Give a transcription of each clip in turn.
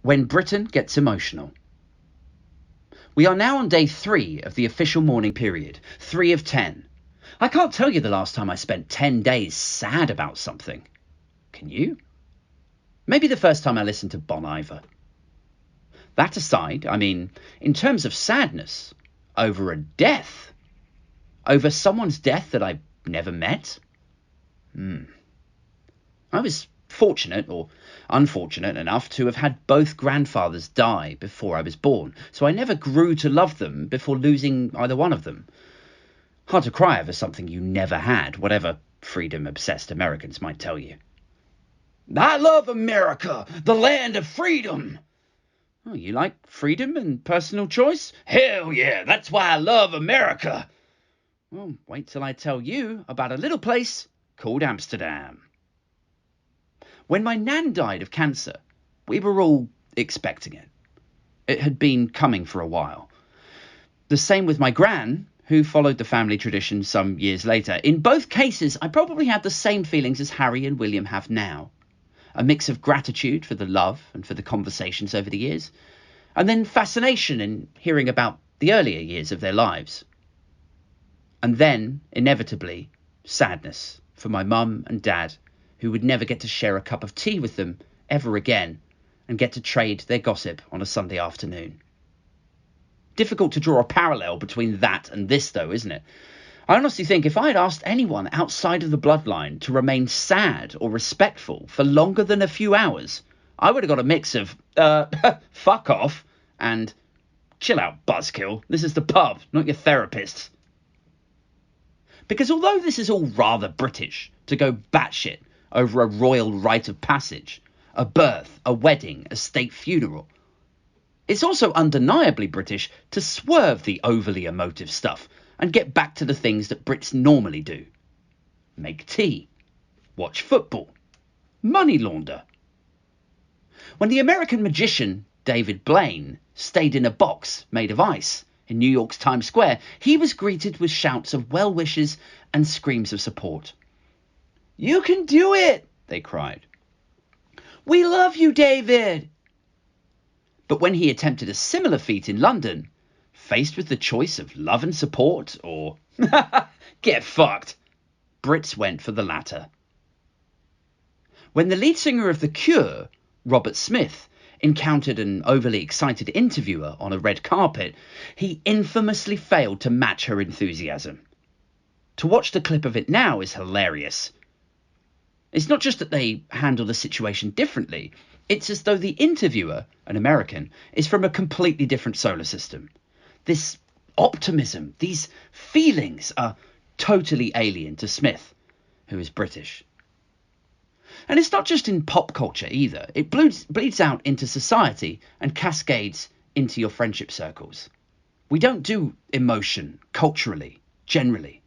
When Britain gets emotional. We are now on day 3 of the official mourning period, 3 of 10. I can't tell you the last time I spent 10 days sad about something. Can you? Maybe the first time I listened to Bon Iver. That aside, I mean, in terms of sadness, over a death, over someone's death that I never met. I was fortunate or unfortunate enough to have had both grandfathers die before I was born, so I never grew to love them before losing either one of them. Hard to cry over something you never had, whatever freedom-obsessed Americans might tell you. I love America, the land of freedom. Oh, you like freedom and personal choice? Hell yeah, that's why I love America. Well, wait till I tell you about a little place called Amsterdam. When my nan died of cancer, we were all expecting it. It had been coming for a while. The same with my gran, who followed the family tradition some years later. In both cases, I probably had the same feelings as Harry and William have now. A mix of gratitude for the love and for the conversations over the years, and then fascination in hearing about the earlier years of their lives. And then, inevitably, sadness for my mum and dad, who would never get to share a cup of tea with them ever again and get to trade their gossip on a Sunday afternoon. Difficult to draw a parallel between that and this, though, isn't it? I honestly think if I had asked anyone outside of the bloodline to remain sad or respectful for longer than a few hours, I would have got a mix of, fuck off, and chill out, buzzkill. This is the pub, not your therapist. Because although this is all rather British, to go batshit over a royal rite of passage, a birth, a wedding, a state funeral, it's also undeniably British to swerve the overly emotive stuff and get back to the things that Brits normally do. Make tea, watch football, money launder. When the American magician David Blaine stayed in a box made of ice in New York's Times Square, he was greeted with shouts of well wishes and screams of support. "You can do it," they cried. "We love you, David." But when he attempted a similar feat in London, faced with the choice of love and support or get fucked, Brits went for the latter. When the lead singer of The Cure, Robert Smith, encountered an overly excited interviewer on a red carpet, he infamously failed to match her enthusiasm. To watch the clip of it now is hilarious. It's not just that they handle the situation differently, it's as though the interviewer, an American, is from a completely different solar system. This optimism, these feelings are totally alien to Smith, who is British. And it's not just in pop culture either. It bleeds out into society and cascades into your friendship circles. We don't do emotion culturally, generally.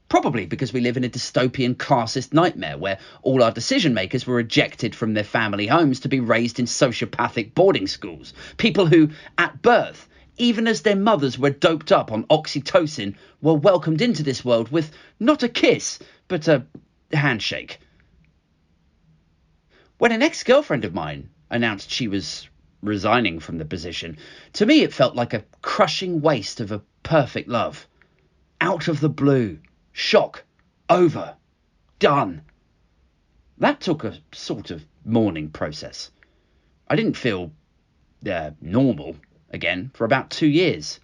Probably because we live in a dystopian classist nightmare where all our decision makers were ejected from their family homes to be raised in sociopathic boarding schools. People who, at birth, even as their mothers were doped up on oxytocin, were welcomed into this world with not a kiss, but a handshake. When an ex-girlfriend of mine announced she was resigning from the position, to me it felt like a crushing waste of a perfect love. Out of the blue. Shock. Over. Done. That took a sort of mourning process. I didn't feel normal again for about 2 years.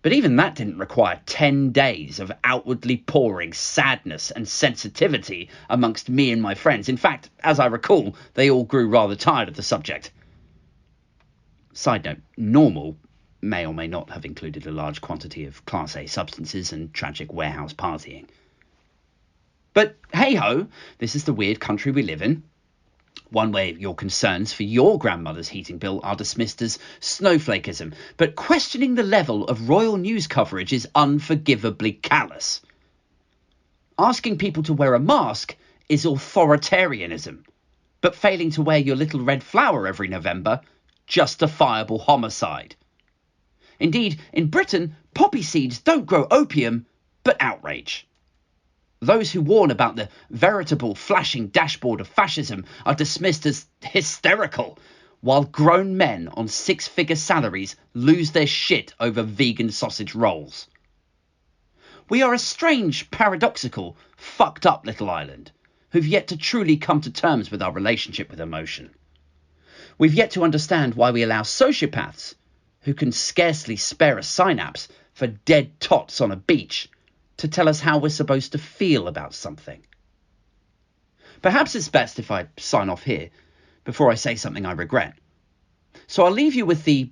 But even that didn't require 10 days of outwardly pouring sadness and sensitivity amongst me and my friends. In fact, as I recall, they all grew rather tired of the subject. Side note, normal may or may not have included a large quantity of Class A substances and tragic warehouse partying. But hey-ho, this is the weird country we live in. One way your concerns for your grandmother's heating bill are dismissed as snowflakism, but questioning the level of royal news coverage is unforgivably callous. Asking people to wear a mask is authoritarianism, but failing to wear your little red flower every November, justifiable homicide. Indeed, in Britain, poppy seeds don't grow opium, but outrage. Those who warn about the veritable flashing dashboard of fascism are dismissed as hysterical, while grown men on six-figure salaries lose their shit over vegan sausage rolls. We are a strange, paradoxical, fucked up little island who've yet to truly come to terms with our relationship with emotion. We've yet to understand why we allow sociopaths, who can scarcely spare a synapse for dead tots on a beach, to tell us how we're supposed to feel about something. Perhaps it's best if I sign off here before I say something I regret. So I'll leave you with the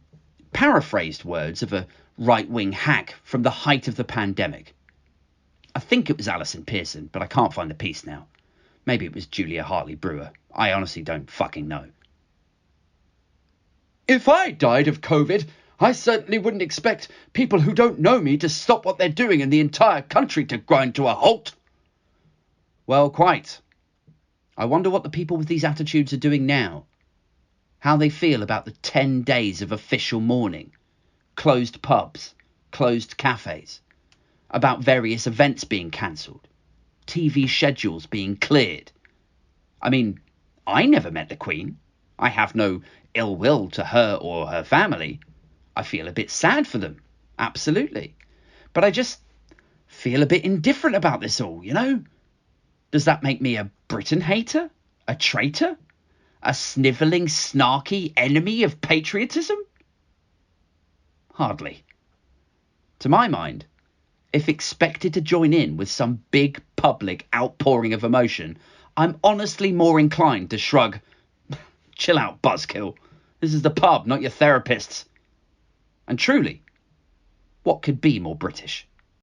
paraphrased words of a right-wing hack from the height of the pandemic. I think it was Alison Pearson, but I can't find the piece now. Maybe it was Julia Hartley-Brewer. I honestly don't fucking know. If I died of COVID, I certainly wouldn't expect people who don't know me to stop what they're doing and the entire country to grind to a halt. Well, quite. I wonder what the people with these attitudes are doing now. How they feel about the 10 days of official mourning, closed pubs, closed cafes, about various events being cancelled, TV schedules being cleared. I mean, I never met the Queen. I have no ill will to her or her family. I feel a bit sad for them, absolutely. But I just feel a bit indifferent about this all, you know? Does that make me a Britain hater? A traitor? A snivelling, snarky enemy of patriotism? Hardly. To my mind, if expected to join in with some big public outpouring of emotion, I'm honestly more inclined to shrug, chill out, buzzkill. This is the pub, not your therapists. And truly, what could be more British?